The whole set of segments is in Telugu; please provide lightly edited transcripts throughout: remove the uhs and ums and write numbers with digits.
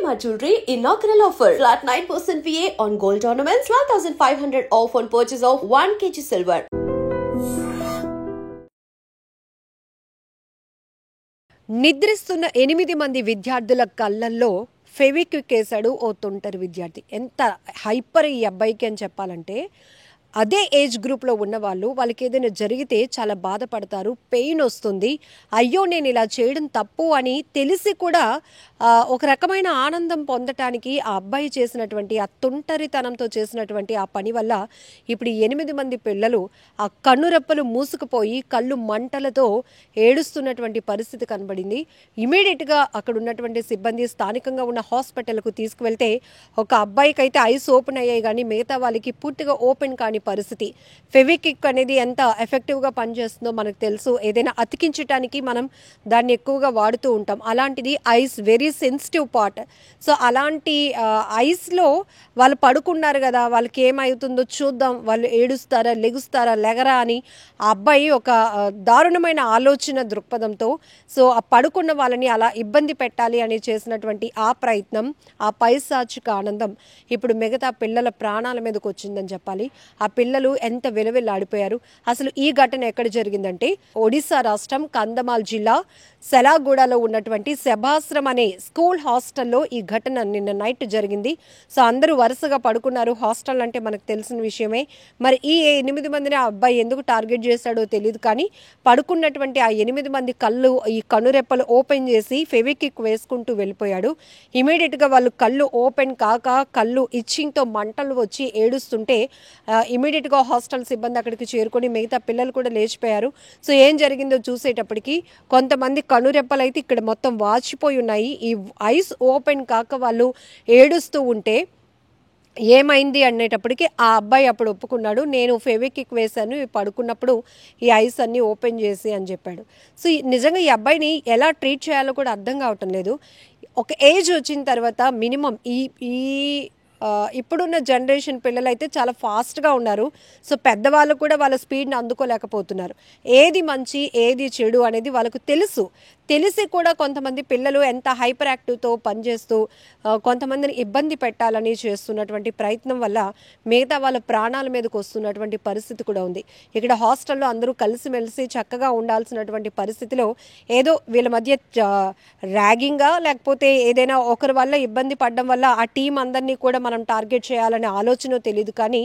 Shalimar Jewelry inaugural offer. Flat 9% VA on gold ornaments, 12,500 off on purchase of 1 kg silver. నిద్రిస్తున్న 8 మంది విద్యార్థుల కళ్ళల్లో ఫెవిక్విక్ వేశాడు ఓ తొంటరి విద్యార్థి. ఎంత హైపర్ ఈ అబ్బాయికి అని చెప్పాలంటే, అదే ఏజ్ గ్రూప్లో ఉన్న వాళ్ళకి ఏదైనా జరిగితే చాలా బాధపడతారు, పెయిన్ వస్తుంది. అయ్యో నేను ఇలా చేయడం తప్పు అని తెలిసి కూడా ఒక రకమైన ఆనందం పొందటానికి ఆ అబ్బాయి చేసినటువంటి ఆ తొంటరితనంతో చేసినటువంటి ఆ పని వల్ల ఇప్పుడు 8 మంది పిల్లలు ఆ కన్నురెప్పలు మూసుకుపోయి కళ్ళు మంటలతో ఏడుస్తున్నటువంటి పరిస్థితి కనబడింది. ఇమీడియట్గా అక్కడ ఉన్నటువంటి సిబ్బంది స్థానికంగా ఉన్న హాస్పిటల్కు తీసుకువెళ్తే ఒక అబ్బాయికి అయితే ఐస్ ఓపెన్ అయ్యాయి, కానీ మిగతా వాళ్ళకి పూర్తిగా ఓపెన్ కాని పరిస్థితి. ఫెవిక్విక్ అనేది ఎంత ఎఫెక్టివ్గా పనిచేస్తుందో మనకు తెలుసు. ఏదైనా అతికించడానికి మనం దాన్ని ఎక్కువగా వాడుతూ ఉంటాం. అలాంటిది ice very sensitive part. So అలాంటి ఐస్లో వాళ్ళు పడుకున్నారు కదా, వాళ్ళకి ఏమవుతుందో చూద్దాం, వాళ్ళు ఏడుస్తారా లెగుస్తారా లెగరా అని ఆ అబ్బాయి ఒక దారుణమైన ఆలోచన దృక్పథంతో సో ఆ పడుకున్న వాళ్ళని అలా ఇబ్బంది పెట్టాలి అని చేసినటువంటి ఆ ప్రయత్నం, ఆ పైశాచిక ఆనందం ఇప్పుడు మిగతా పిల్లల ప్రాణాల మీదకి వచ్చిందని చెప్పాలి. ఆ పిల్లలు ఎంత విలవిల్లాడిపోయారు. అసలు ఈ ఘటన ఎక్కడ జరిగిందంటే ఒడిశా రాష్ట్రం కంధమాల్ జిల్లా సెలాగూడలో ఉన్నటువంటి సెబాశ్రమ్ అనే స్కూల్ హాస్టల్లో ఈ ఘటన నిన్న నైట్ జరిగింది. సో అందరూ వరుసగా పడుకున్నారు. హాస్టల్ అంటే మనకు తెలిసిన విషయమే. మరి ఈ 8 మందిని ఆ అబ్బాయి ఎందుకు టార్గెట్ చేశాడో తెలియదు, కానీ పడుకున్నటువంటి ఆ 8 మంది కళ్ళు ఈ కనురెప్పలు ఓపెన్ చేసి ఫెవిక్విక్ వేసుకుంటూ వెళ్ళిపోయాడు. ఇమీడియట్గా వాళ్ళు కళ్ళు ఓపెన్ కాక కళ్ళు ఇచ్చింగ్తో మంటలు వచ్చి ఏడుస్తుంటే ఇమీడియట్గా హాస్టల్ సిబ్బంది అక్కడికి చేరుకొని మిగతా పిల్లలు కూడా లేచిపోయారు. సో ఏం జరిగిందో చూసేటప్పటికి కొంతమంది కనురెప్పలు అయితే ఇక్కడ మొత్తం వాచిపోయి ఉన్నాయి. ఈ ఐస్ ఓపెన్ కాక వాళ్ళు ఏడుస్తూ ఉంటే ఏమైంది అనేటప్పటికి ఆ అబ్బాయి అప్పుడు ఒప్పుకున్నాడు, నేను ఫెవిక్విక్ వేశాను పడుకున్నప్పుడు ఈ ఐస్ అన్నీ ఓపెన్ చేసి అని చెప్పాడు. సో నిజంగా ఈ అబ్బాయిని ఎలా ట్రీట్ చేయాలో కూడా అర్థం కావటం లేదు. ఒక ఏజ్ వచ్చిన తర్వాత మినిమం ఈ ఇప్పుడున్న జనరేషన్ పిల్లలు అయితే చాలా ఫాస్ట్గా ఉన్నారు. సో పెద్దవాళ్ళు కూడా వాళ్ళ స్పీడ్ని అందుకోలేకపోతున్నారు. ఏది మంచి ఏది చెడు అనేది వాళ్ళకు తెలిసి కూడా కొంతమంది పిల్లలు ఎంత హైపర్ యాక్టివ్తో పనిచేస్తూ కొంతమందిని ఇబ్బంది పెట్టాలని చేస్తున్నటువంటి ప్రయత్నం వల్ల మిగతా వాళ్ళ ప్రాణాల మీదకి వస్తున్నటువంటి పరిస్థితి కూడా ఉంది. ఇక్కడ హాస్టల్లో అందరూ కలిసిమెలిసి చక్కగా ఉండాల్సినటువంటి పరిస్థితిలో ఏదో వీళ్ళ మధ్య ర్యాగింగా లేకపోతే ఏదైనా ఒకరి వల్ల ఇబ్బంది పడడం వల్ల ఆ టీం అందరినీ కూడా మనం టార్గెట్ చేయాలనే ఆలోచన తెలియదు, కానీ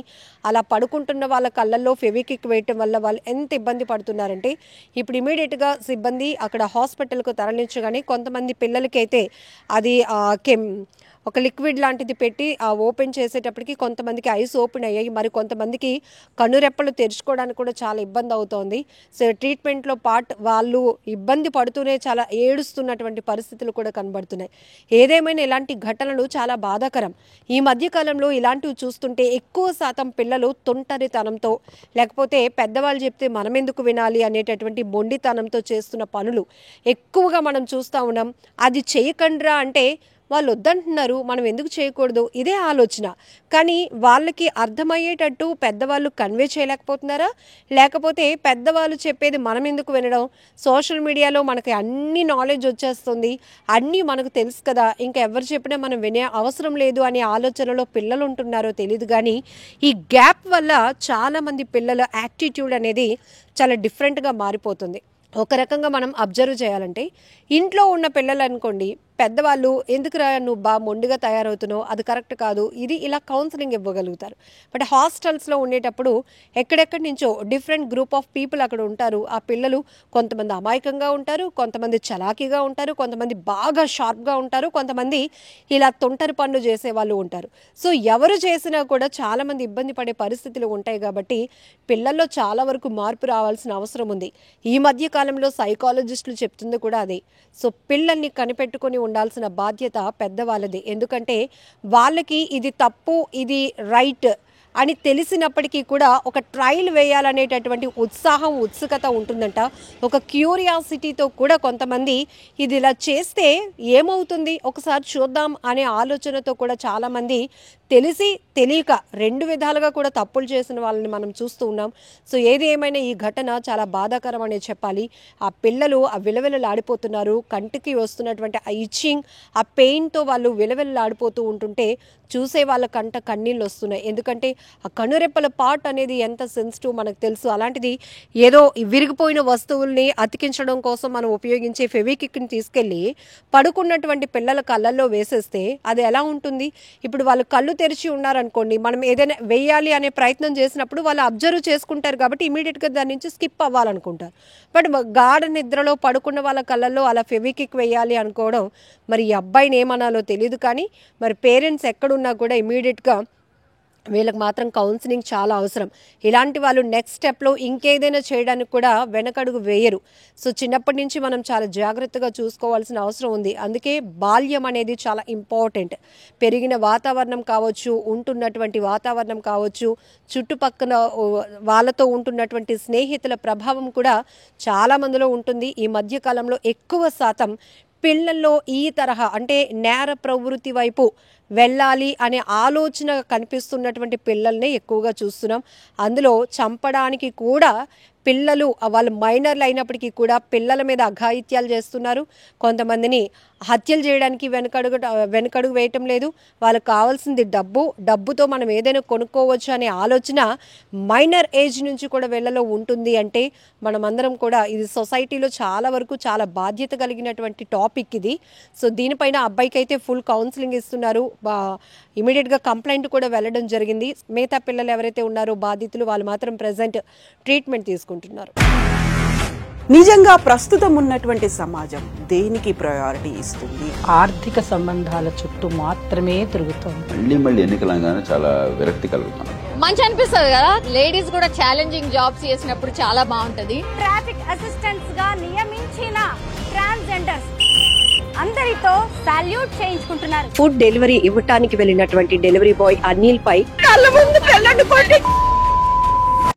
అలా పడుకుంటున్న వాళ్ళ కళ్ళల్లో ఫెవిక్విక్ వేయటం వల్ల వాళ్ళు ఎంత ఇబ్బంది పడుతున్నారంటే ఇప్పుడు ఇమీడియట్గా సిబ్బంది అక్కడ హాస్పిటల్కు తరలించగానే కొంతమంది పిల్లలకైతే అది ఒక లిక్విడ్ లాంటిది పెట్టి ఓపెన్ చేసేటప్పటికి కొంతమందికి ఐస్ ఓపెన్ అయ్యాయి, మరి కొంతమందికి కనురెప్పలు తెరుచుకోవడానికి కూడా చాలా ఇబ్బంది అవుతోంది. సో ట్రీట్మెంట్లో వాళ్ళు ఇబ్బంది పడుతూనే చాలా ఏడుస్తున్నటువంటి పరిస్థితులు కూడా కనబడుతున్నాయి. ఏదేమైనా ఇలాంటి ఘటనలు చాలా బాధాకరం. ఈ మధ్యకాలంలో ఇలాంటివి చూస్తుంటే ఎక్కువ శాతం పిల్లలు తొంటరితనంతో లేకపోతే పెద్దవాళ్ళు చెప్తే మనం ఎందుకు వినాలి అనేటటువంటి మొండితనంతో చేస్తున్న పనులు ఎక్కువగా మనం చూస్తూ ఉన్నాం. అది చేయకండ్రా అంటే వాళ్ళు వద్దంటున్నారు, మనం ఎందుకు చేయకూడదు, ఇదే ఆలోచన. కానీ వాళ్ళకి అర్థమయ్యేటట్టు పెద్దవాళ్ళు కన్వే చేయలేకపోతున్నారా, లేకపోతే పెద్దవాళ్ళు చెప్పేది మనం ఎందుకు వినడం, సోషల్ మీడియాలో మనకి అన్ని నాలెడ్జ్ వచ్చేస్తుంది, అన్నీ మనకు తెలుసు కదా, ఇంకా ఎవరు చెప్పినా మనం వినే అవసరం లేదు అనే ఆలోచనలో పిల్లలు ఉంటున్నారో తెలియదు. కానీ ఈ గ్యాప్ వల్ల చాలామంది పిల్లల యాటిట్యూడ్ అనేది చాలా డిఫరెంట్గా మారిపోతుంది. ఒక రకంగా మనం అబ్జర్వ్ చేయాలంటే ఇంట్లో ఉన్న పిల్లలు అనుకోండి, పెద్దవాళ్ళు ఎందుకురా నువ్వు మొండిగా తయారవుతున్నావు, అది కరెక్ట్ కాదు, ఇది ఇలా కౌన్సిలింగ్ ఇవ్వగలుగుతారు. బట్ హాస్టల్స్లో ఉండేటప్పుడు ఎక్కడెక్కడి నుంచో డిఫరెంట్ గ్రూప్ ఆఫ్ పీపుల్ అక్కడ ఉంటారు. ఆ పిల్లలు కొంతమంది అమాయకంగా ఉంటారు, కొంతమంది చలాకీగా ఉంటారు, కొంతమంది బాగా షార్ప్గా ఉంటారు, కొంతమంది ఇలా తొంటరి పనులు చేసే వాళ్ళు ఉంటారు. సో ఎవరు చేసినా కూడా చాలామంది ఇబ్బంది పడే పరిస్థితులు ఉంటాయి. కాబట్టి పిల్లల్లో చాలా వరకు మార్పు రావాల్సిన అవసరం ఉంది. ఈ మధ్య కాలంలో సైకాలజిస్టులు చెప్తుంది కూడా అదే. సో పిల్లల్ని కనిపెట్టుకొని ఉండాల్సిన బాధ్యత పెద్దవాళ్ళది. ఎందుకంటే వాళ్ళకి ఇది తప్పు ఇది రైట్ అని తెలిసినప్పటికీ కూడా ఒక ట్రయల్ వేయాలనేటటువంటి ఉత్సాహం ఉత్సుకత ఉంటుందంట. ఒక క్యూరియాసిటీతో కూడా కొంతమంది ఇది ఇలా చేస్తే ఏమవుతుంది ఒకసారి చూద్దాం అనే ఆలోచనతో కూడా చాలామంది తెలిసి తెలియక రెండు విధాలుగా కూడా తప్పులు చేసిన వాళ్ళని మనం చూస్తూ ఉన్నాం. సో ఏది ఏమైనా ఈ ఘటన చాలా బాధాకరం అనే చెప్పాలి. ఆ పిల్లలు ఆ విలవిలలాడిపోతున్నారు, కంటికి వస్తున్నటువంటి ఆ ఇచ్చింగ్, ఆ పెయిన్తో వాళ్ళు విలవిలలాడిపోతూ ఉంటుంటే చూసే వాళ్ళ కంట కన్నీళ్ళు వస్తున్నాయి. ఎందుకంటే ఆ కనురెప్పల పార్ట్ అనేది ఎంత సెన్సిటివ్ మనకు తెలుసు. అలాంటిది ఏదో విరిగిపోయిన వస్తువుల్ని అతికించడం కోసం మనం ఉపయోగించే ఫెవిక్విక్ని తీసుకెళ్ళి పడుకున్నటువంటి పిల్లల కళ్ళల్లో వేసేస్తే అది ఎలా ఉంటుంది? ఇప్పుడు వాళ్ళు కళ్ళు తెరిచి ఉన్నారనుకోండి, మనం ఏదైనా వేయాలి అనే ప్రయత్నం చేసినప్పుడు వాళ్ళు అబ్జర్వ్ చేసుకుంటారు కాబట్టి ఇమీడియట్గా దాని నుంచి స్కిప్ అవ్వాలనుకుంటారు. బట్ గాఢ నిద్రలో పడుకున్న వాళ్ళ కళ్ళల్లో అలా ఫెవిక్విక్ వేయాలి అనుకోవడం, మరి ఈ అబ్బాయిని ఏమనాలో తెలియదు. కానీ మరి పేరెంట్స్ ఎక్కడున్నా కూడా ఇమీడియట్గా వీళ్ళకి మాత్రం కౌన్సిలింగ్ చాలా అవసరం. ఇలాంటి వాళ్ళు నెక్స్ట్ స్టెప్లో ఇంకేదైనా చేయడానికి కూడా వెనకడుగు వేయరు. సో చిన్నప్పటి నుంచి మనం చాలా జాగ్రత్తగా చూసుకోవాల్సిన అవసరం ఉంది. అందుకే బాల్యం అనేది చాలా ఇంపార్టెంట్. పెరిగిన వాతావరణం కావచ్చు, ఉంటున్నటువంటి వాతావరణం కావచ్చు, చుట్టుపక్కల వాళ్ళతో ఉంటున్నటువంటి స్నేహితుల ప్రభావం కూడా చాలా మందిలో ఉంటుంది. ఈ మధ్యకాలంలో ఎక్కువ శాతం పిల్లల్లో ఈ తరహా అంటే నేర ప్రవృత్తి వైపు వెళ్ళాలి అనే ఆలోచన కనిపిస్తున్నటువంటి పిల్లల్ని ఎక్కువగా చూస్తున్నాం. అందులో చంపడానికి కూడా పిల్లలు, వాళ్ళు మైనర్లు అయినప్పటికీ కూడా పిల్లల మీద అఘాయిత్యాలు చేస్తున్నారు. కొంతమందిని హత్యలు చేయడానికి వెనకడుగు వేయటం లేదు. వాళ్ళకి కావాల్సింది డబ్బుతో మనం ఏదైనా కొనుక్కోవచ్చు అనే ఆలోచన మైనర్ ఏజ్ నుంచి కూడా వీళ్ళలో ఉంటుంది. అంటే మనమందరం కూడా ఇది సొసైటీలో చాలా వరకు చాలా బాధ్యత కలిగినటువంటి టాపిక్ ఇది. సో దీనిపైన అబ్బాయికి అయితే ఫుల్ కౌన్సిలింగ్ ఇస్తున్నారు. ఇమీడియట్గా కంప్లైంట్ కూడా వెళ్ళడం జరిగింది. మిగతా పిల్లలు ఎవరైతే ఉన్నారో బాధితులు, వాళ్ళు మాత్రం ప్రెజెంట్ ట్రీట్మెంట్ తీసుకుంటున్నారు. నిజంగా ప్రస్తుతం ఉన్నటువంటి సమాజం దేనికి ప్రయారిటీ ఇస్తుంది? ఆర్థిక సంబంధాల చుట్టూ మాత్రమే తిరుగుతోంది. మళ్ళీ ఎన్నికలంగానే చాలా విరక్తి కలుగుతున్నాం. మంచి అనిపిస్తుంది కదా, లేడీస్ కూడా ఛాలెంజింగ్ జాబ్స్ చేసినప్పుడు చాలా బాగుంటది. ట్రాఫిక్ అసిస్టెంట్స్ గా నియమించిన ట్రాన్స్జెండర్స్ అందరితో సాల్యూట్ చేయించుకుంటున్నారు. ఫుడ్ డెలివరీ ఇవ్వటానికి వెళ్ళినటువంటి డెలివరీ బాయ్ అనిల్ పై కళ్ళ ముందు